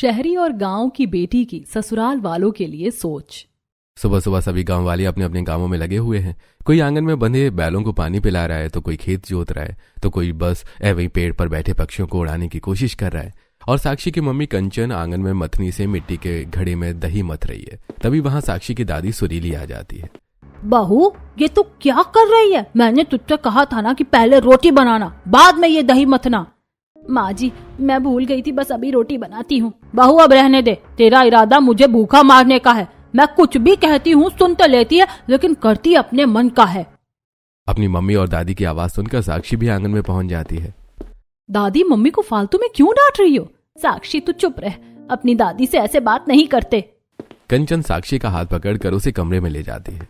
शहरी और गांव की बेटी की ससुराल वालों के लिए सोच। सुबह सुबह सभी गांव वाले अपने अपने कामों में लगे हुए हैं। कोई आंगन में बंधे बैलों को पानी पिला रहा है, तो कोई खेत जोत रहा है, तो कोई बस वहीं पेड़ पर बैठे पक्षियों को उड़ाने की कोशिश कर रहा है। और साक्षी की मम्मी कंचन आंगन में मथनी से मिट्टी के घड़े में दही मथ रही है। तभी वहां साक्षी की दादी सुरीली आ जाती है। बहू, ये तू क्या कर रही है? मैंने तुझसे कहा था ना कि पहले रोटी बनाना, बाद में ये दही मथना। माँ जी, मैं भूल गई थी, बस अभी रोटी बनाती हूँ। बहू, अब रहने दे। तेरा इरादा मुझे भूखा मारने का है। मैं कुछ भी कहती हूँ सुन तो लेती है, लेकिन करती अपने मन का है। अपनी मम्मी और दादी की आवाज सुनकर साक्षी भी आंगन में पहुंच जाती है। दादी, मम्मी को फालतू में क्यों डांट रही हो? साक्षी तू चुप रह, अपनी दादी से ऐसे बात नहीं करते। कंचन साक्षी का हाथ पकड़कर उसे कमरे में ले जाती है।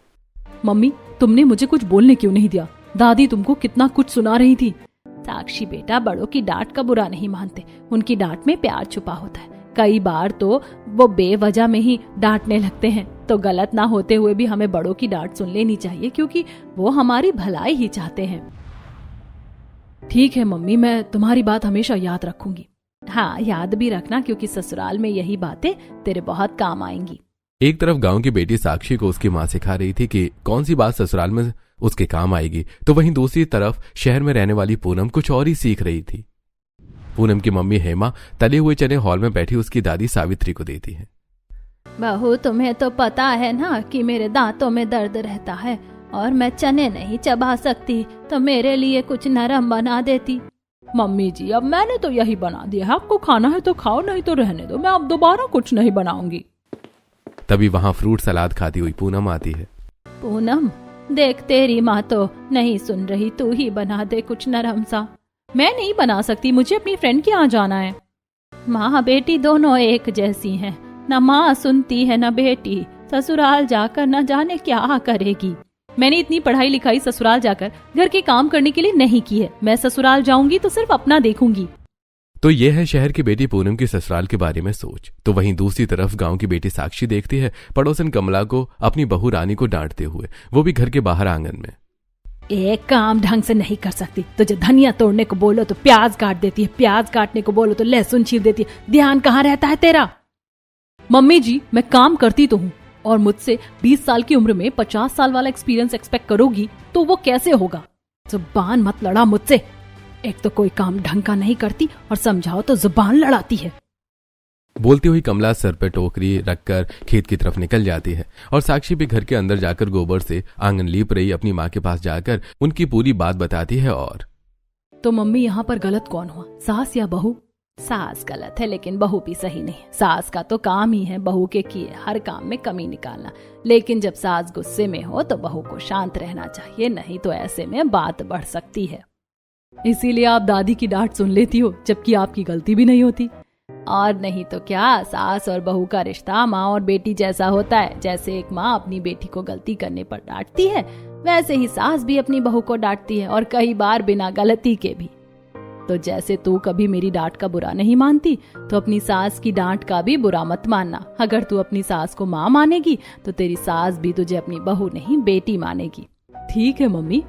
मम्मी, तुमने मुझे कुछ बोलने क्यों नहीं दिया? दादी तुमको कितना कुछ सुना रही थी। साक्षी बेटा, बड़ों की डांट का बुरा नहीं मानते, उनकी डांट में प्यार छुपा होता है। कई बार तो वो बेवजह में ही डांटने लगते हैं, तो गलत ना होते हुए भी हमें बड़ों की डांट सुन लेनी चाहिए, क्योंकि वो हमारी भलाई ही चाहते हैं। ठीक है मम्मी, मैं तुम्हारी बात हमेशा याद रखूंगी। हाँ, याद भी रखना, क्योंकि ससुराल में यही बातें तेरे बहुत काम आएंगी। एक तरफ गांव की बेटी साक्षी को उसकी माँ सिखा रही थी कि कौन सी बात ससुराल में उसके काम आएगी, तो वहीं दूसरी तरफ शहर में रहने वाली पूनम कुछ और ही सीख रही थी। पूनम की मम्मी हेमा तले हुए चने हॉल में बैठी उसकी दादी सावित्री को देती है। बहू, तुम्हें तो पता है ना कि मेरे दांतों में दर्द रहता है और मैं चने नहीं चबा सकती, तो मेरे लिए कुछ नरम बना देती। मम्मी जी, अब मैंने तो यही बना दिया है, आपको खाना है तो खाओ, नहीं तो रहने दो, मैं अब दोबारा कुछ नहीं बनाऊंगी। तभी वहां फ्रूट सलाद खाती हुई पूनम आती है। पूनम, देख तेरी माँ तो नहीं सुन रही, तू ही बना दे कुछ नरम सा। मैं नहीं बना सकती, मुझे अपनी फ्रेंड के यहाँ जाना है। माँ बेटी दोनों एक जैसी हैं, न माँ सुनती है न बेटी। ससुराल जाकर न जाने क्या करेगी। मैंने इतनी पढ़ाई लिखाई ससुराल जाकर घर के काम करने के लिए नहीं की है। मैं ससुराल जाऊंगी तो सिर्फ अपना देखूंगी। तो यह है शहर की बेटी पूनम की ससुराल के बारे में सोच। तो वहीं दूसरी तरफ गांव की बेटी साक्षी देखती है पड़ोसन कमला को अपनी बहू रानी को डांटते हुए, वो भी घर के बाहर आंगन में। एक काम ढंग से नहीं कर सकती, तुझे धनिया तोड़ने को बोलो तो प्याज काट देती है, प्याज काटने को बोलो तो लहसुन छील देती है। ध्यान कहाँ रहता है तेरा? मम्मी जी, मैं काम करती तो हूँ, और मुझसे 20 साल की उम्र में 50 साल वाला एक्सपीरियंस एक्सपेक्ट करोगी तो वो कैसे होगा? जुबान मत लड़ा मुझसे। एक तो कोई काम ढंग का नहीं करती और समझाओ तो जुबान लड़ाती है। बोलती हुई कमला सर पे टोकरी रखकर खेत की तरफ निकल जाती है और साक्षी भी घर के अंदर जाकर गोबर से आंगन लीप रही अपनी माँ के पास जाकर उनकी पूरी बात बताती है। और तो मम्मी, यहाँ पर गलत कौन हुआ, सास या बहू? सास गलत है, लेकिन बहू भी सही नहीं। सास का तो काम ही है बहू के किए हर काम में कमी निकालना, लेकिन जब सास गुस्से में हो तो बहू को शांत रहना चाहिए, नहीं तो ऐसे में बात बढ़ सकती है। इसीलिए आप दादी की डांट सुन लेती हो, जबकि आपकी गलती भी नहीं होती। और नहीं तो क्या, सास और बहू का रिश्ता माँ और बेटी जैसा होता है। जैसे एक माँ अपनी बेटी को गलती करने पर डांटती है, वैसे ही सास भी अपनी बहू को डांटती है, और कई बार बिना गलती के भी। तो जैसे तू कभी मेरी डांट का बुरा नहीं मानती, तो अपनी सास की डांट का भी बुरा मत मानना। अगर तू अपनी सास को माँ मानेगी तो तेरी सास भी तुझे अपनी बहू नहीं बेटी मानेगी। ठीक है मम्मी।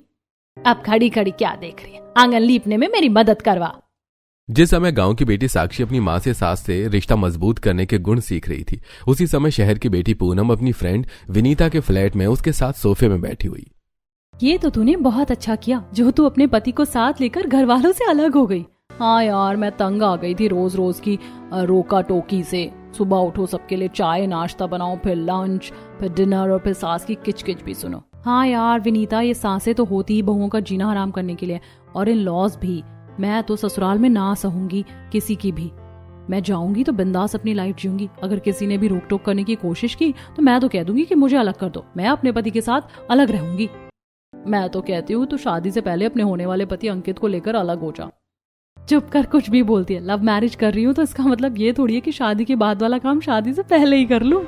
अब खड़ी खड़ी क्या देख रही है, आंगन लीपने में मेरी मदद करवा। जिस समय गांव की बेटी साक्षी अपनी माँ से सास से रिश्ता मजबूत करने के गुण सीख रही थी, उसी समय शहर की बेटी पूनम अपनी फ्रेंड विनीता के फ्लैट में उसके साथ सोफे में बैठी हुई। ये तो तूने बहुत अच्छा किया जो तू अपने पति को साथ लेकर घर वालों से अलग हो गई। हाँ यार, मैं तंग आ गई थी रोज रोज की रोका टोकी से। सुबह उठो, सबके लिए चाय नाश्ता बनाओ, फिर लंच, फिर डिनर, और फिर सास की किचकिच भी सुनो। हाँ यार विनीता, ये सांसें तो होती ही बहुओं का जीना हराम करने के लिए, और इन लॉज भी। मैं तो ससुराल में ना सहूंगी किसी की भी। मैं जाऊंगी तो बिंदास अपनी लाइफ जीऊंगी। अगर किसी ने भी रोक टोक करने की कोशिश की तो मैं तो कह दूंगी कि मुझे अलग कर दो, मैं अपने पति के साथ अलग रहूंगी। मैं तो कहती हूँ तू शादी से पहले अपने होने वाले पति अंकित को लेकर अलग हो जा। चुप कर, कुछ भी बोलती है। लव मैरिज कर रही हूँ तो इसका मतलब ये थोड़ी है कि शादी के बाद वाला काम शादी से पहले ही कर लूं।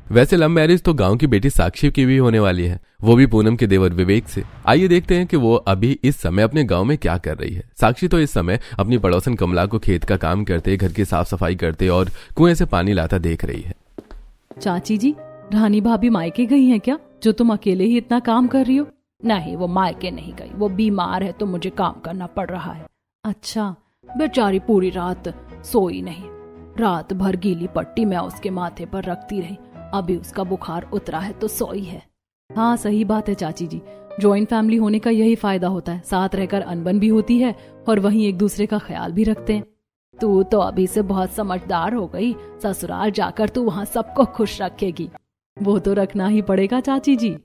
वैसे लव मैरिज तो गांव की बेटी साक्षी की भी होने वाली है, वो भी पूनम के देवर विवेक से। आइए देखते हैं कि वो अभी इस समय अपने गांव में क्या कर रही है। साक्षी तो इस समय अपनी पड़ोसन कमला को खेत का काम करते, घर की साफ सफाई करते और कुएं से पानी लाता देख रही है। चाची जी, रानी भाभी मायके गई हैं क्या, जो तुम अकेले ही इतना काम कर रही हो? नहीं, वो मायके नहीं गई, वो बीमार है तो मुझे काम करना पड़ रहा है। अच्छा, बेचारी पूरी रात सोई नहीं। रात भर गीली पट्टी मैं उसके माथे पर रखती रही, अभी उसका बुखार उतरा है तो सोई है। हाँ सही बात है चाची जी, जॉइंट फैमिली होने का यही फायदा होता है, साथ रहकर अनबन भी होती है और वहीं एक दूसरे का ख्याल भी रखते हैं। तू तो अभी से बहुत समझदार हो गई, ससुराल जाकर तू वहाँ सबको खुश रखेगी। वो तो रखना ही पड़ेगा चाची जी।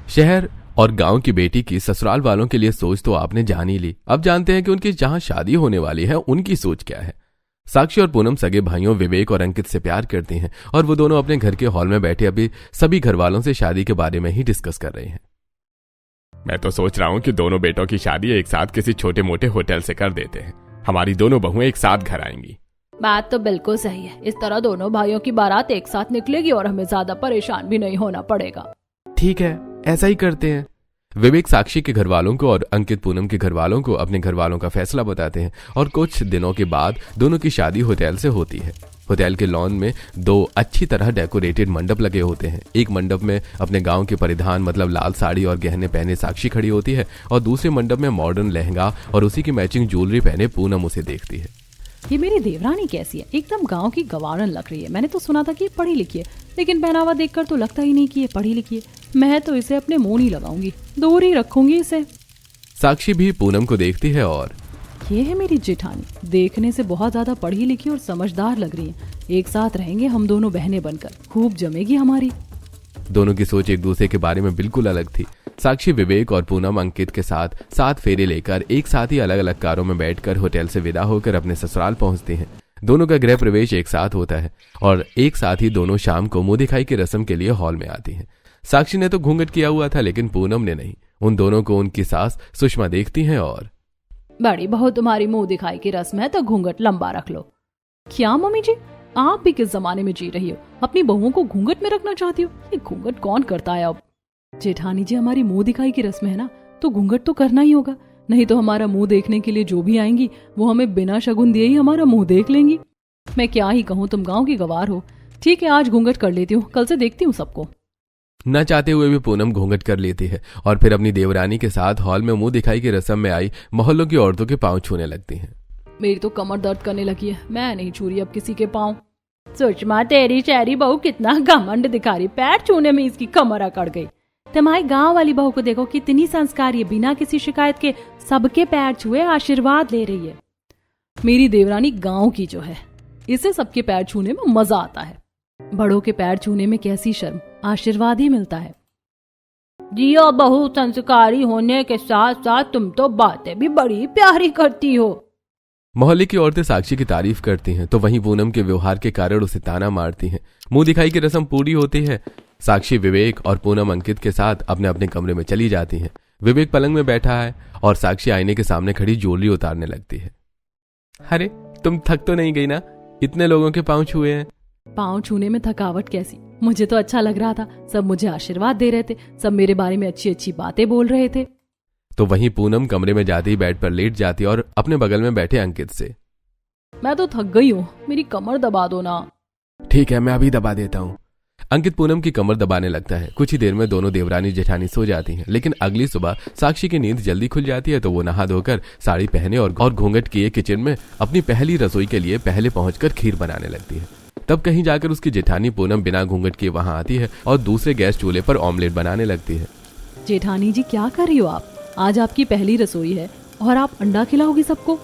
शहर और गांव की बेटी की ससुराल वालों के लिए सोच तो आपने जान ही ली। अब जानते हैं कि उनकी जहां शादी होने वाली है उनकी सोच क्या है। साक्षी और पूनम सगे भाइयों विवेक और अंकित से प्यार करती हैं और वो दोनों अपने घर के हॉल में बैठे अभी सभी घर वालों से शादी के बारे में ही डिस्कस कर रहे हैं। मैं तो सोच रहा हूँ कि दोनों बेटों की शादी एक साथ किसी छोटे मोटे होटल से कर देते हैं। हमारी दोनों बहुएं एक साथ घर आएंगी। बात तो बिल्कुल सही है, इस तरह दोनों भाइयों की बारात एक साथ निकलेगी और हमें ज्यादा परेशान भी नहीं होना पड़ेगा। ठीक है, ऐसा ही करते हैं। विवेक साक्षी के घर वालों को और अंकित पूनम के घर वालों को अपने घर वालों का फैसला बताते हैं और कुछ दिनों के बाद दोनों की शादी होटल से होती है। होटल के लॉन में 2 अच्छी तरह डेकोरेटेड मंडप लगे होते हैं। एक मंडप में अपने गांव के परिधान मतलब लाल साड़ी और गहने पहने साक्षी खड़ी होती है और दूसरे मंडप में मॉडर्न लहंगा और उसी की मैचिंग ज्वेलरी पहने पूनम उसे देखती है। ये मेरी देवरानी कैसी है, एकदम गांव की गवारन लग रही है। मैंने तो सुना था कि ये पढ़ी लिखी है, लेकिन पहनावा देखकर तो लगता ही नहीं कि ये पढ़ी लिखी है। मैं तो इसे अपने मुंह नहीं लगाऊंगी, दूर ही रखूंगी इसे। साक्षी भी पूनम को देखती है और ये है मेरी जेठानी, देखने से बहुत ज्यादा पढ़ी लिखी और समझदार लग रही है। एक साथ रहेंगे हम दोनों बहनें बनकर, खूब जमेगी हमारी। दोनों की सोच एक दूसरे के बारे में बिल्कुल अलग थी। साक्षी विवेक और पूनम अंकित के साथ 7 फेरे लेकर एक साथ ही अलग अलग कारों में बैठकर होटल से विदा होकर अपने ससुराल पहुंचते हैं। दोनों का गृह प्रवेश एक साथ होता है और एक साथ ही दोनों शाम को मुंह दिखाई की रस्म के लिए हॉल में आती हैं। साक्षी ने तो घूंघट किया हुआ था लेकिन पूनम ने नहीं। उन दोनों को उनकी सास सुषमा देखती हैं और बड़ी बहू तुम्हारी मुंह दिखाई की रस्म है तो घूंघट लंबा रख लो। क्या मम्मी जी, आप भी किस जमाने में जी रही हो, अपनी बहुओं को घूंघट में रखना चाहती हो? ये घूंघट कौन करता है अब? जेठानी जी, हमारी मुंह दिखाई की रस्म है ना, तो घूंघट तो करना ही होगा, नहीं तो हमारा मुंह देखने के लिए जो भी आएंगी वो हमें बिना शगुन दिए ही हमारा मुंह देख लेंगी। मैं क्या ही कहूँ, तुम गांव की गवार हो। ठीक है, आज घूंघट कर लेती हूँ, कल से देखती हूँ सबको। न चाहते हुए भी पूनम घूंघट कर लेती है और फिर अपनी देवरानी के साथ हॉल में मुंह दिखाई की रस्म में आई मोहल्लों की औरतों के पांव छूने लगती हैं। मेरी तो कमर दर्द करने लगी है, मैं नहीं छू रही अब किसी के पांव। सुषमा, तेरी शहरी बहू कितना घमंड दिखा रही, पैर छूने में इसकी कमर अकड़ गई। तुम्हारी गांव वाली बहू को देखो, कितनी संस्कारी है, बिना किसी शिकायत के सबके पैर छुए आशीर्वाद ले रही है। मेरी देवरानी गांव की जो है, इसे सबके पैर छूने में मजा आता है। बड़ों के पैर छूने में कैसी शर्म, आशीर्वाद ही मिलता है। जियो बहू, संस्कारी होने के साथ साथ तुम तो बातें भी बड़ी प्यारी करती हो। मोहल्ले की औरतें साक्षी की तारीफ करती हैं तो वहीं पूनम के व्यवहार के कारण उसे ताना मारती हैं। मुंह दिखाई की रस्म पूरी होती है। साक्षी विवेक और पूनम अंकित के साथ अपने अपने कमरे में चली जाती हैं। विवेक पलंग में बैठा है और साक्षी आईने के सामने खड़ी ज्वेलरी उतारने लगती है। अरे तुम थक तो नहीं गई ना, इतने लोगों के पांव छुए हैं। पांव छूने में थकावट कैसी, मुझे तो अच्छा लग रहा था। सब मुझे आशीर्वाद दे रहे थे, सब मेरे बारे में अच्छी अच्छी बातें बोल रहे थे। तो वहीं पूनम कमरे में जाते ही बेड पर लेट जाती और अपने बगल में बैठे अंकित से, मैं तो थक गई हूँ, मेरी कमर दबा दो ना। ठीक है, मैं अभी दबा देता हूँ। अंकित पूनम की कमर दबाने लगता है। कुछ ही देर में दोनों देवरानी जेठानी सो जाती हैं, लेकिन अगली सुबह साक्षी की नींद जल्दी खुल जाती है तो वो नहा धोकर साड़ी पहने और घूंघट किए किचन में अपनी पहली रसोई के लिए पहले पहुंचकर खीर बनाने लगती है। तब कहीं जाकर उसकी जेठानी पूनम बिना घूंघट किए वहां आती है और दूसरे गैस चूल्हे पर ऑमलेट बनाने लगती है। जेठानी जी, क्या कर रही हो आप? आज आपकी पहली रसोई है और आप अंडा खिलाओगी सबको?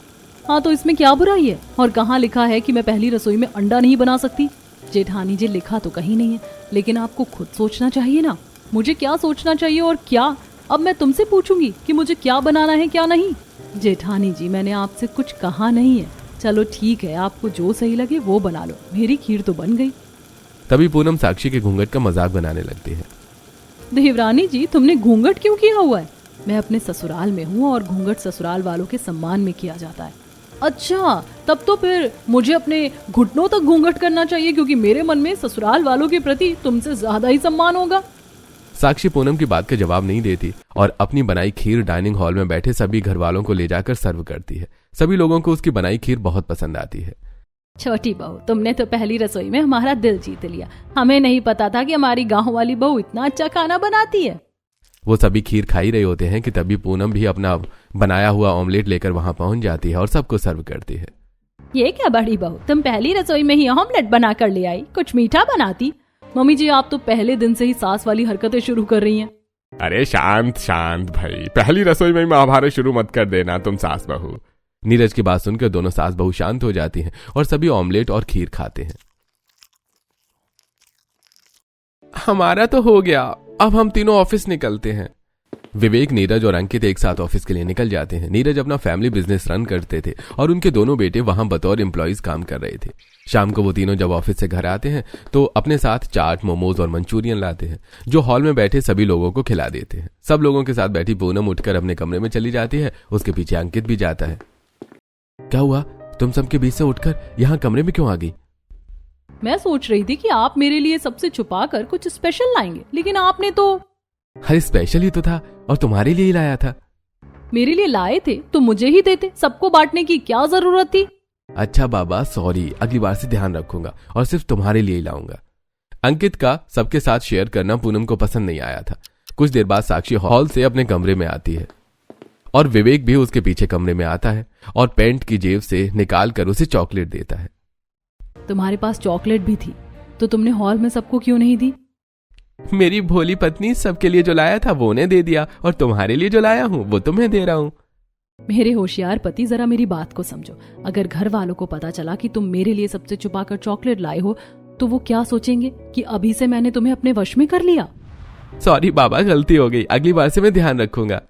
हाँ, तो इसमें क्या बुराई है? और कहाँ लिखा है कि मैं पहली रसोई में अंडा नहीं बना सकती? जेठानी जी, लिखा तो कहीं नहीं है, लेकिन आपको खुद सोचना चाहिए ना। मुझे क्या सोचना चाहिए और क्या? अब मैं तुमसे पूछूंगी कि मुझे क्या बनाना है क्या नहीं? जेठानी जी, मैंने आपसे कुछ कहा नहीं है। चलो ठीक है, आपको जो सही लगे वो बना लो, मेरी खीर तो बन गई। तभी पूनम साक्षी के घूंघट का मजाक बनाने लगती है। देवरानी जी, तुमने घूंघट क्यों किया हुआ है? मैं अपने ससुराल में हूँ और घूंघट ससुराल वालों के सम्मान में किया जाता है। अच्छा, तब तो फिर मुझे अपने घुटनों तक घूंघट करना चाहिए, क्योंकि मेरे मन में ससुराल वालों के प्रति तुमसे ज्यादा ही सम्मान होगा। साक्षी पूनम की बात का जवाब नहीं देती और अपनी बनाई खीर डाइनिंग हॉल में बैठे सभी घर वालों को ले जाकर सर्व करती है। सभी लोगों को उसकी बनाई खीर बहुत पसंद आती है। छोटी बहू, तुमने तो पहली रसोई में हमारा दिल जीत लिया। हमें नहीं पता था कि हमारी गांव वाली बहू इतना अच्छा खाना बनाती है। वो सभी खीर खा ही रहे होते हैं कि तभी पूनम भी अपना बनाया हुआ ऑमलेट लेकर वहां पहुंच जाती है और सबको सर्व करती है। ये क्या बड़ी बहू, तुम पहली रसोई में ही ऑमलेट बना कर ले आई, कुछ मीठा बनाती। मम्मी जी आप तो पहले दिन से ही सास वाली हरकतें शुरू कर रही हैं। अरे शांत शांत भाई, पहली रसोई में महाभारत शुरू मत कर देना तुम सास बहू। नीरज की बात सुनकर दोनों सास बहू शांत हो जाती हैं और सभी ऑमलेट और खीर खाते हैं। हमारा तो हो गया, अब हम तीनों ऑफिस निकलते हैं। विवेक, नीरज और अंकित एक साथ ऑफिस के लिए निकल जाते हैं। नीरज अपना फैमिली बिजनेस रन करते थे और उनके दोनों बेटे वहां बतौर एम्प्लॉइज काम कर रहे थे। शाम को वो तीनों जब ऑफिस से घर आते हैं तो अपने साथ चाट, मोमोज और मंचूरियन लाते हैं, जो हॉल में बैठे सभी लोगों को खिला देते हैं। सब लोगों के साथ बैठी पूनम उठकर अपने कमरे में चली जाती है। उसके पीछे अंकित भी जाता है। क्या हुआ, तुम सबके बीच से उठकर यहाँ कमरे में क्यों आ गई? मैं सोच रही थी कि आप मेरे लिए सबसे छुपा कर कुछ स्पेशल लाएंगे, लेकिन आपने तो। अरे स्पेशल ही तो था और तुम्हारे लिए ही लाया था। मेरे लिए लाए थे तो मुझे ही देते, सबको बांटने की क्या जरूरत थी? अच्छा बाबा सॉरी, अगली बार से ध्यान रखूंगा और सिर्फ तुम्हारे लिए ही लाऊंगा। अंकित का सबके साथ शेयर करना पूनम को पसंद नहीं आया था। कुछ देर बाद साक्षी हॉल से अपने कमरे में आती है और विवेक भी उसके पीछे कमरे में आता है और पैंट की जेब से निकाल कर उसे चॉकलेट देता है। तुम्हारे पास चॉकलेट भी थी तो तुमने हॉल में सबको क्यों नहीं दी? मेरी भोली पत्नी, सबके लिए जो लाया था वो उन्हें दे दिया और तुम्हारे लिए जो लाया हूं वो तुम्हें दे रहा हूं। मेरे होशियार पति, जरा मेरी बात को समझो। अगर घर वालों को पता चला कि तुम मेरे लिए सबसे छुपाकर चॉकलेट लाए हो तो वो क्या सोचेंगे कि अभी से मैंने तुम्हें अपने वश में कर लिया। सॉरी बाबा, गलती हो गई, अगली बार से मैं ध्यान रखूंगा।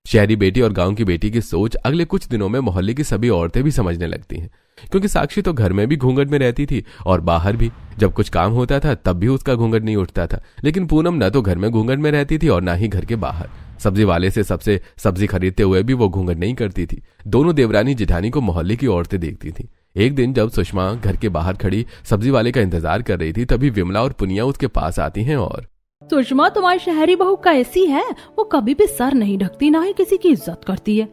शहरी बेटी और गांव की बेटी की सोच अगले कुछ दिनों में मोहल्ले की सभी औरतें भी समझने लगती हैं, क्योंकि साक्षी तो घर में भी घूंघट में रहती थी और बाहर भी। जब कुछ काम होता था तब भी उसका घूंघट नहीं उठता था, लेकिन पूनम न तो घर में घूंघट में रहती थी और ना ही घर के बाहर। सब्जी वाले से सबसे सब्जी खरीदते हुए भी वो घूंघट नहीं करती थी। दोनों देवरानी जिठानी को मोहल्ले की औरतें देखती थी। एक दिन जब सुषमा घर के बाहर खड़ी सब्जी वाले का इंतजार कर रही थी, तभी विमला और पुनिया उसके पास आती हैं और सुषमा, तुम्हारी शहरी बहू कैसी है? वो कभी भी सर नहीं ढकती, ना ही किसी की इज्जत करती है।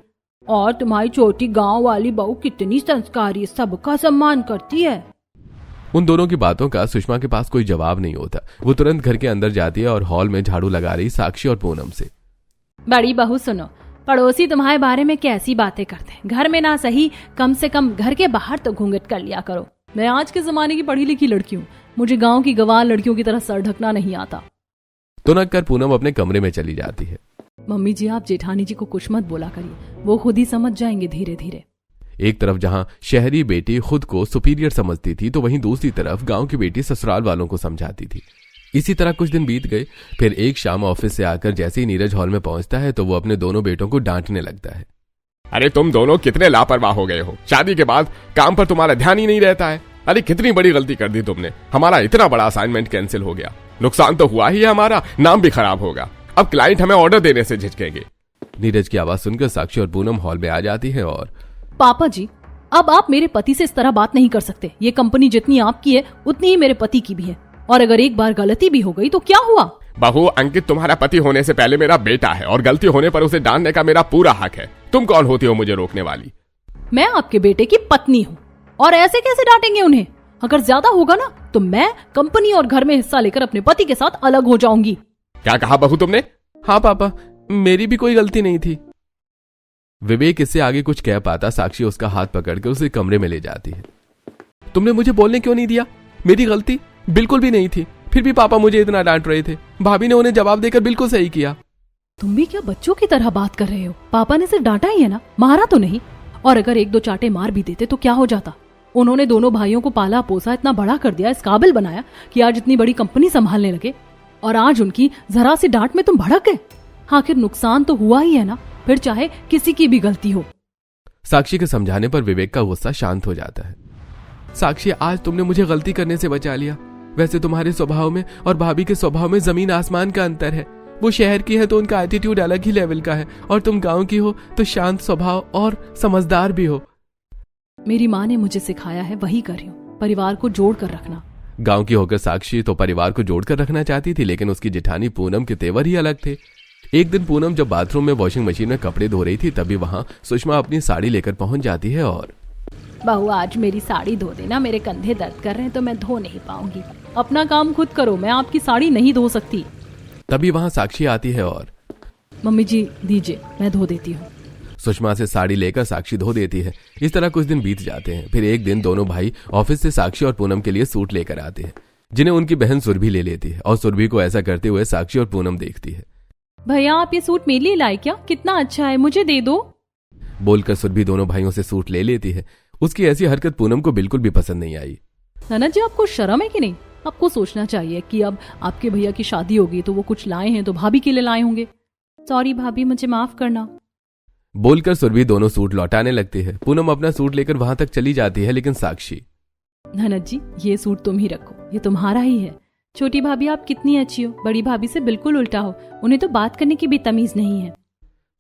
और तुम्हारी छोटी गांव वाली बहू कितनी संस्कारी, सबका सम्मान करती है। उन दोनों की बातों का सुषमा के पास कोई जवाब नहीं होता। वो तुरंत घर के अंदर जाती है और हॉल में झाड़ू लगा रही साक्षी और पूनम से, बड़ी बहू सुनो, पड़ोसी तुम्हारे बारे में कैसी बातें करते हैं। घर में ना सही, कम से कम घर के बाहर तो घूंघट कर लिया करो। मैं आज के जमाने की पढ़ी लिखी लड़की हूँ, मुझे गाँव की गवार लड़कियों की तरह सर ढकना नहीं आता। तुनक कर पूनम अपने कमरे में चली जाती है। मम्मी जी, आप जेठानी जी को कुछ मत बोला करिए, वो खुद ही समझ जाएंगे धीरे धीरे। एक तरफ जहां शहरी बेटी खुद को सुपीरियर समझती थी तो वहीं दूसरी तरफ गांव की बेटी ससुराल वालों को समझाती थी। इसी तरह कुछ दिन बीत गए। फिर एक शाम ऑफिस से आकर जैसे ही नीरज हॉल में पहुंचता है तो वो अपने दोनों बेटों को डांटने लगता है। अरे तुम दोनों कितने लापरवाह हो गए हो, शादी के बाद काम पर तुम्हारा ध्यान ही नहीं रहता है। अरे कितनी बड़ी गलती कर दी तुमने, हमारा इतना बड़ा असाइनमेंट कैंसिल हो गया, नुकसान तो हुआ ही है, हमारा नाम भी खराब होगा, अब क्लाइंट हमें ऑर्डर देने से झिझकेंगे। नीरज की आवाज सुनकर साक्षी और पूनम हॉल में आ जाती है और पापा जी, अब आप मेरे पति से इस तरह बात नहीं कर सकते। ये कंपनी जितनी आपकी है उतनी ही मेरे पति की भी है, और अगर एक बार गलती भी हो गई तो क्या हुआ? बहू, अंकित तुम्हारा पति होने से पहले मेरा बेटा है और गलती होने पर उसे डांटने का मेरा पूरा हक है। तुम कौन होती हो मुझे रोकने वाली? मैं आपके बेटे की पत्नी हूँ और ऐसे कैसे डांटेंगे उन्हें? अगर ज्यादा होगा ना तो मैं कंपनी और घर में हिस्सा लेकर अपने पति के साथ अलग हो जाऊंगी। क्या कहा बहू तुमने? हाँ पापा, मेरी भी कोई गलती नहीं थी। विवेक इससे आगे कुछ कह पाता, साक्षी उसका हाथ पकड़कर उसे कमरे में ले जाती है। तुमने मुझे बोलने क्यों नहीं दिया? मेरी गलती बिल्कुल भी नहीं थी, फिर भी पापा मुझे इतना डांट रहे थे। भाभी ने उन्हें जवाब देकर बिल्कुल सही किया। तुम भी क्या बच्चों की तरह बात कर रहे हो? पापा ने सिर्फ डांटा ही है ना, मारा तो नहीं। और अगर एक दो चाटे मार भी देते तो क्या हो जाता? उन्होंने दोनों भाइयों को पाला पोसा, इतना बड़ा कर दिया, इस काबिल बनाया कि आज इतनी बड़ी कंपनी संभालने लगे, और आज उनकी जरा सी डांट में तुम भड़क गए। आखिर नुकसान तो हुआ ही है ना, फिर चाहे किसी की भी गलती हो। साक्षी के समझाने पर विवेक का गुस्सा शांत हो जाता है। साक्षी, आज तुमने मुझे गलती करने से बचा लिया। वैसे तुम्हारे स्वभाव में और भाभी के स्वभाव में जमीन आसमान का अंतर है। वो शहर की है तो उनका एटीट्यूड अलग ही लेवल का है, और तुम गांव की हो तो शांत स्वभाव और समझदार भी हो। मेरी माँ ने मुझे सिखाया है वही कर रही हूँ, परिवार को जोड़ कर रखना। गांव की होकर साक्षी तो परिवार को जोड़कर रखना चाहती थी, लेकिन उसकी जेठानी पूनम के तेवर ही अलग थे। एक दिन पूनम जब बाथरूम में वॉशिंग मशीन में कपड़े धो रही थी, तभी वहां सुषमा अपनी साड़ी लेकर पहुंच जाती है और बहू, आज मेरी साड़ी धो देना, मेरे कंधे दर्द कर रहे हैं तो मैं धो नहीं पाऊंगी। अपना काम खुद करो, मैं आपकी साड़ी नहीं धो सकती। तभी वहां साक्षी आती है और मम्मी जी दीजिए, मैं धो देती हूँ। सुषमा से साड़ी लेकर साक्षी धो देती है। इस तरह कुछ दिन बीत जाते हैं। फिर एक दिन दोनों भाई ऑफिस से साक्षी और पूनम के लिए सूट लेकर आते हैं, जिन्हें उनकी बहन सुरभि ले लेती है। और सुरभि को ऐसा करते हुए साक्षी और पूनम देखती है। भैया आप ये सूट मेरे लिए लाए क्या? कितना अच्छा है, मुझे दे दो। बोलकर सुरभि दोनों भाइयों से सूट ले लेती है। उसकी ऐसी हरकत पूनम को बिल्कुल भी पसंद नहीं आई। ननद जी आपको शर्म है कि नहीं? आपको सोचना चाहिए कि अब आपके भैया की शादी होगी तो वो कुछ लाए हैं तो भाभी के लिए लाए होंगे। सॉरी भाभी, मुझे माफ करना। बोलकर सुरभि दोनों सूट लौटाने लगती है। पूनम अपना सूट लेकर वहां तक चली जाती है, लेकिन साक्षी, ननद जी ये सूट तुम ही रखो, ये तुम्हारा ही है। छोटी भाभी आप कितनी अच्छी हो, बड़ी भाभी से बिल्कुल उल्टा हो। उन्हें तो बात करने की भी तमीज नहीं है।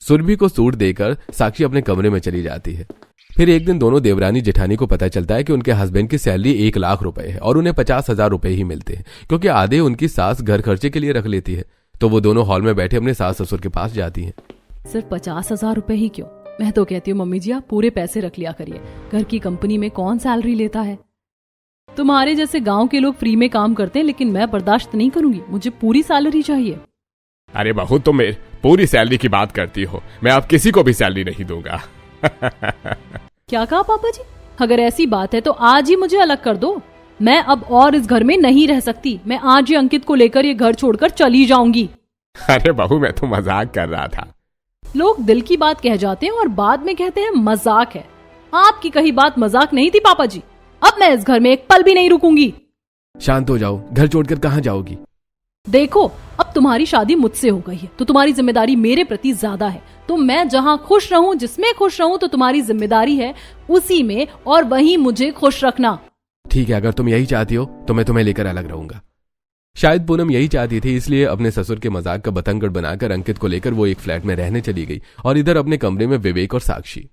सुरभि को सूट देकर साक्षी अपने कमरे में चली जाती है। फिर एक दिन दोनों देवरानी जेठानी को पता चलता है कि उनके हस्बैंड की सैलरी 1 लाख रुपए है और उन्हें 50,000 रुपए ही मिलते हैं, क्योंकि आधे उनकी सास घर खर्चे के लिए रख लेती है। तो वो दोनों हॉल में बैठे अपने सास ससुर के पास जाती हैं। सिर्फ 50,000 रुपए ही क्यों? मैं तो कहती हूँ मम्मी जी आप पूरे पैसे रख लिया करिए। घर की कंपनी में कौन सैलरी लेता है? तुम्हारे जैसे गांव के लोग फ्री में काम करते हैं, लेकिन मैं बर्दाश्त नहीं करूंगी। मुझे पूरी सैलरी चाहिए। अरे बहू, तुम मेरी पूरी सैलरी की बात करती हो। मैं अब किसी को भी सैलरी नहीं दूंगा। क्या कहा पापा जी? अगर ऐसी बात है तो आज ही मुझे अलग कर दो। मैं अब और इस घर में नहीं रह सकती। मैं आज ही अंकित को लेकर ये घर छोड़कर चली जाऊंगी। अरे बहू, मैं तो मजाक कर रहा था। लोग दिल की बात कह जाते हैं और बाद में कहते हैं मजाक है। आपकी कही बात मजाक नहीं थी पापा जी। अब मैं इस घर में एक पल भी नहीं रुकूंगी। शांत हो जाओ, घर छोड़कर कहाँ जाओगी? देखो, अब तुम्हारी शादी मुझसे हो गई है तो तुम्हारी जिम्मेदारी मेरे प्रति ज्यादा है। तो मैं जहाँ खुश रहूं, जिसमें खुश रहूं, तो तुम्हारी जिम्मेदारी है उसी में, और वहीं मुझे खुश रखना। ठीक है, अगर तुम यही चाहती हो तो मैं तुम्हें लेकर अलग रहूंगा। शायद पूनम यही चाहती थी, इसलिए अपने ससुर के मजाक का बतंगड़ बनाकर अंकित को लेकर वो एक फ्लैट में रहने चली गई। और इधर अपने कमरे में विवेक और साक्षी।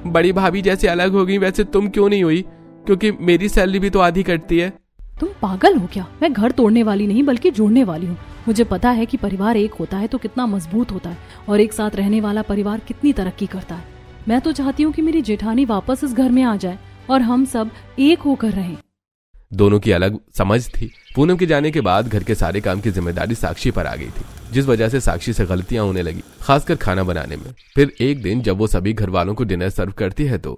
बड़ी भाभी जैसे अलग हो गई वैसे तुम क्यों नहीं हुई? क्योंकि मेरी सैलरी भी तो आधी कटती है। तुम पागल हो क्या? मैं घर तोड़ने वाली नहीं बल्कि जोड़ने वाली हूँ। मुझे पता है कि परिवार एक होता है तो कितना मजबूत होता है, और एक साथ रहने वाला परिवार कितनी तरक्की करता है। मैं तो चाहती हूँ कि मेरी जेठानी वापस इस घर में आ जाए और हम सब एक होकर रहें। दोनों की अलग समझ थी। पूनम के जाने के बाद घर के सारे काम की जिम्मेदारी साक्षी पर आ गई थी, जिस वजह से साक्षी से गलतियां होने लगी, खासकर खाना बनाने में। फिर एक दिन जब वो सभी घर वालों को डिनर सर्व करती है तो,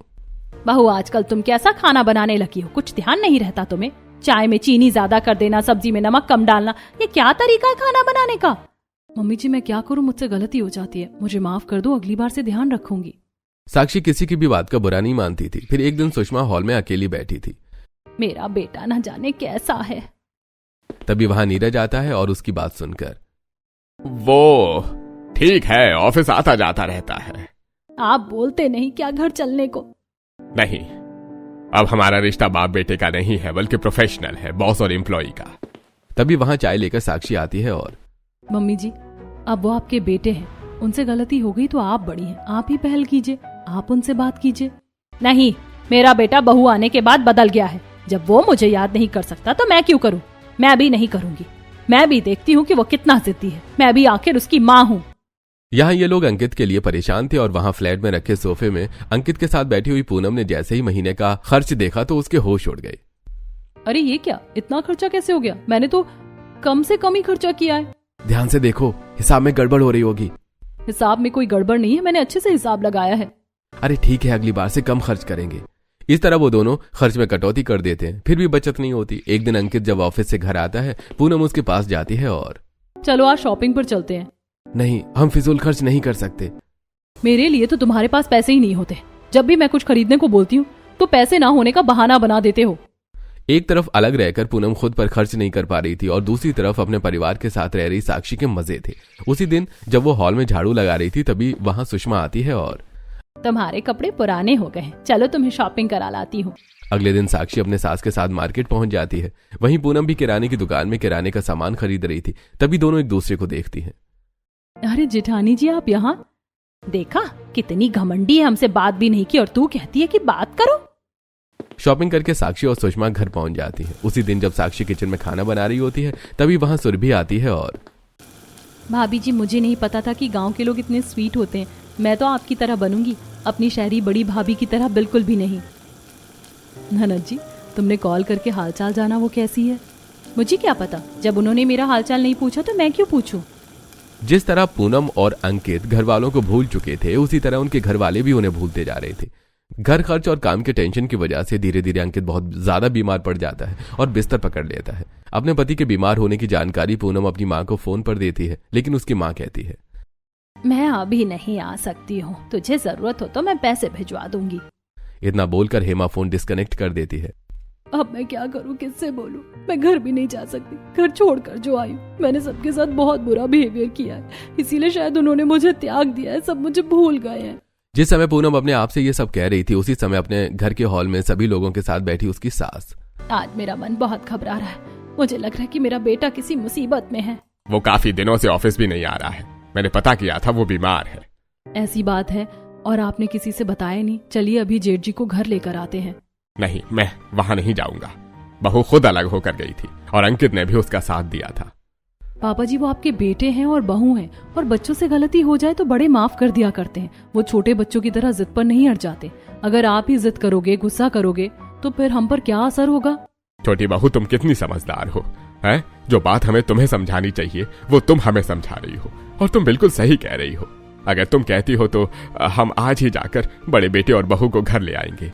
बहू आजकल तुम कैसा खाना बनाने लगी हो? कुछ ध्यान नहीं रहता तुम्हें? चाय में चीनी ज्यादा कर देना, सब्जी में नमक कम डालना, ये क्या तरीका है खाना बनाने का? मम्मी जी मैं क्या करूं, मुझसे गलती हो जाती है, मुझे माफ कर दो, अगली बार से ध्यान रखूंगी। साक्षी किसी की भी बात का बुरा नहीं मानती थी। फिर एक दिन सुषमा हॉल में अकेली बैठी थी। मेरा बेटा न जाने कैसा है। तभी वहां नीरज आता है और उसकी बात सुनकर, वो ठीक है, ऑफिस आता जाता रहता है। आप बोलते नहीं क्या घर चलने को? नहीं, अब हमारा रिश्ता बाप बेटे का नहीं है बल्कि प्रोफेशनल है, बॉस और एम्प्लॉय का। तभी वहां चाय लेकर साक्षी आती है और, मम्मी जी अब वो आपके बेटे हैं, उनसे गलती हो गई तो आप बड़ी हैं, आप ही पहल कीजिए, आप उनसे बात कीजिए। नहीं, मेरा बेटा बहू आने के बाद बदल गया है। जब वो मुझे याद नहीं कर सकता तो मैं क्यों करूं? मैं भी नहीं करूंगी। मैं भी देखती हूँ कि वो कितना जिद्दी है। मैं भी आखिर उसकी माँ हूँ। यहाँ ये लोग अंकित के लिए परेशान थे और वहां फ्लैट में रखे सोफे में अंकित के साथ बैठी हुई पूनम ने जैसे ही महीने का खर्च देखा तो उसके होश उड़ गए। अरे ये क्या, इतना खर्चा कैसे हो गया? मैंने तो कम से कम ही खर्चा किया है। ध्यान से देखो, हिसाब में गड़बड़ हो रही होगी। हिसाब में कोई गड़बड़ नहीं है, मैंने अच्छे से हिसाब लगाया है। अरे ठीक है, अगली बार से कम खर्च करेंगे। इस तरह वो दोनों खर्च में कटौती कर देते हैं, फिर भी बचत नहीं होती। एक दिन अंकित जब ऑफिस से घर आता है, पूनम उसके पास जाती है और, चलो आज शॉपिंग पर चलते हैं। नहीं, हम फिजूल खर्च नहीं कर सकते। मेरे लिए तो तुम्हारे पास पैसे ही नहीं होते। जब भी मैं कुछ खरीदने को बोलती हूँ तो पैसे ना होने का बहाना बना देते हो। एक तरफ अलग रहकर पूनम खुद पर खर्च नहीं कर पा रही थी और दूसरी तरफ अपने परिवार के साथ रह रही साक्षी के मजे थे। उसी दिन जब वो हॉल में झाड़ू लगा रही थी तभी वहां सुषमा आती है और, तुम्हारे कपड़े पुराने हो गए हैं, चलो तुम्हें शॉपिंग करा लाती हूँ। अगले दिन साक्षी अपने सास के साथ मार्केट पहुंच जाती है। वहीं पूनम भी किराने की दुकान में किराने का सामान खरीद रही थी। तभी दोनों एक दूसरे को देखती हैं। अरे जेठानी जी आप यहाँ? देखा कितनी घमंडी है, हमसे बात भी नहीं की और तू कहती है कि बात करो। शॉपिंग करके साक्षी और सुषमा घर पहुंच जाती हैं। उसी दिन जब साक्षी किचन में खाना बना रही होती है तभी वहां सुरभि आती है और, भाभी जी मुझे नहीं पता था कि गांव के लोग इतने स्वीट होते हैं। मैं तो आपकी तरह बनूंगी, अपनी शहरी बड़ी भाभी की तरह बिल्कुल भी नहीं। ननद जी तुमने कॉल करके हालचाल जाना वो कैसी है? मुझे क्या पता, जब उन्होंने मेरा हालचाल नहीं पूछा तो मैं क्यों पूछूं? जिस तरह पूनम और अंकित घर वालों को भूल चुके थे, उसी तरह उनके घर वाले भी उन्हें भूलते जा रहे थे। घर खर्च और काम के टेंशन की वजह से धीरे धीरे अंकित बहुत ज्यादा बीमार पड़ जाता है और बिस्तर पकड़ लेता है। अपने पति के बीमार होने की जानकारी पूनम अपनी माँ को फोन पर देती है, लेकिन उसकी माँ कहती है, मैं अभी नहीं आ सकती हूँ, तुझे जरूरत हो तो मैं पैसे भिजवा दूंगी। इतना बोलकर हेमा फोन डिस्कनेक्ट कर देती है। अब मैं क्या करूं, किससे बोलूं? मैं घर भी नहीं जा सकती, घर छोड़कर जो आई हूं। मैंने सबके साथ बहुत बुरा बिहेवियर किया है, इसीलिए शायद उन्होंने मुझे त्याग दिया है, सब मुझे भूल गए हैं। जिस समय पूनम अपने आप से ये सब कह रही थी, उसी समय अपने घर के हॉल में सभी लोगों के साथ बैठी उसकी सास। आज मेरा मन बहुत घबरा रहा है, मुझे लग रहा है कि मेरा बेटा किसी मुसीबत में है। वो काफी दिनों से ऑफिस भी नहीं आ रहा है, मैंने पता किया था वो बीमार है। ऐसी बात है और आपने किसी से बताया नहीं? चलिए अभी जेठ जी को घर लेकर आते हैं। नहीं, मैं वहां नहीं जाऊंगा। बहू खुद अलग होकर गई थी और अंकित ने भी उसका साथ दिया था। पापा जी, वो आपके बेटे हैं और बहू हैं, और बच्चों से गलती हो जाए तो बड़े माफ कर दिया करते हैं। वो छोटे बच्चों की तरह जिद पर नहीं अड़ जाते। अगर आप ही जिद करोगे, गुस्सा करोगे, तो फिर हम पर क्या असर होगा? छोटी बहू, तुम कितनी समझदार हो, हैं? जो बात हमें तुम्हें समझानी चाहिए वो तुम हमें समझा रही हो, और तुम बिल्कुल सही कह रही हो। अगर तुम कहती हो तो हम आज ही जाकर बड़े बेटे और बहू को घर ले आएंगे।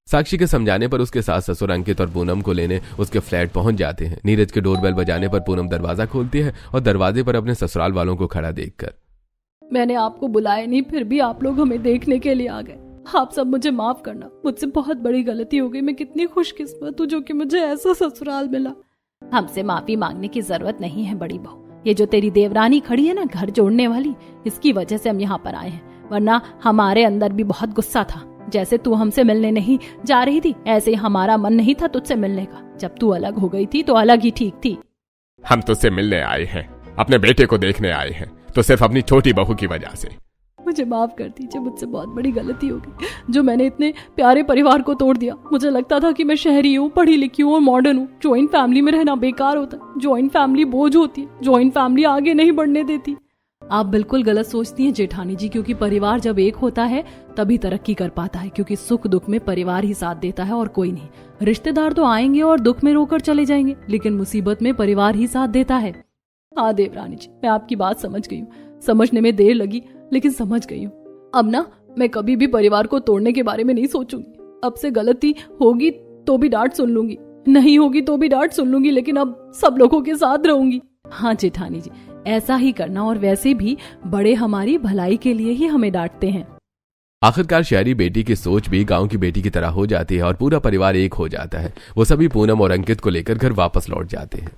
साक्षी के समझाने पर उसके सास ससुर अंकित और पूनम को लेने उसके फ्लैट पहुंच जाते हैं। नीरज के डोरबेल बजाने पर पूनम दरवाजा खोलती है और दरवाजे पर अपने ससुराल वालों को खड़ा देखकर, मैंने आपको बुलाया नहीं, फिर भी आप लोग हमें देखने के लिए आ गए। आप सब मुझे माफ करना, मुझसे बहुत बड़ी गलती हो गई। मैं कितनी खुशकिस्मत हूँ जो कि मुझे ऐसा ससुराल मिला। हमसे माफी मांगने की जरूरत नहीं है बड़ी बहू। ये जो तेरी देवरानी खड़ी है ना, घर जोड़ने वाली, इसकी वजह से हम यहाँ पर आए हैं, वरना हमारे अंदर भी बहुत गुस्सा था। जैसे तू हमसे मिलने नहीं जा रही थी, ऐसे हमारा मन नहीं था तुझसे मिलने का। जब तू अलग हो गई थी तो अलग ही ठीक थी। हम तुझसे मिलने आए हैं, अपने बेटे को देखने आए हैं, तो सिर्फ अपनी छोटी बहू की वजह से। मुझे माफ कर दीजिए, मुझसे बहुत बड़ी गलती हो गई जो मैंने इतने प्यारे परिवार को तोड़ दिया। मुझे लगता था कि मैं शहरी हूँ, पढ़ी लिखी हूँ और मॉडर्न हूँ। जॉइंट फैमिली में रहना बेकार होता है। जॉइंट फैमिली बोझ होती है, जॉइंट फैमिली आगे नहीं बढ़ने देती। आप बिल्कुल गलत सोचती हैं जेठानी जी, क्योंकि परिवार जब एक होता है तभी तरक्की कर पाता है, क्योंकि सुख दुख में परिवार ही साथ देता है और कोई नहीं। रिश्तेदार तो आएंगे और दुख में रोकर चले जाएंगे, लेकिन मुसीबत में परिवार ही साथ देता है। हाँ देवरानी जी, मैं आपकी बात समझ गई हूँ। समझने में देर लगी, लेकिन समझ गई हूँ। अब ना मैं कभी भी परिवार को तोड़ने के बारे में नहीं सोचूंगी। अब से गलती होगी तो भी डांट सुन लूंगी, नहीं होगी तो भी डांट सुन लूंगी, लेकिन अब सब लोगों के साथ रहूंगी। हाँ जेठानी जी, ऐसा ही करना। और वैसे भी बड़े हमारी भलाई के लिए ही हमें डांटते हैं। आखिरकार शहरी बेटी की सोच भी गांव की बेटी की तरह हो जाती है और पूरा परिवार एक हो जाता है। वो सभी पूनम और अंकित को लेकर घर वापस लौट जाते हैं।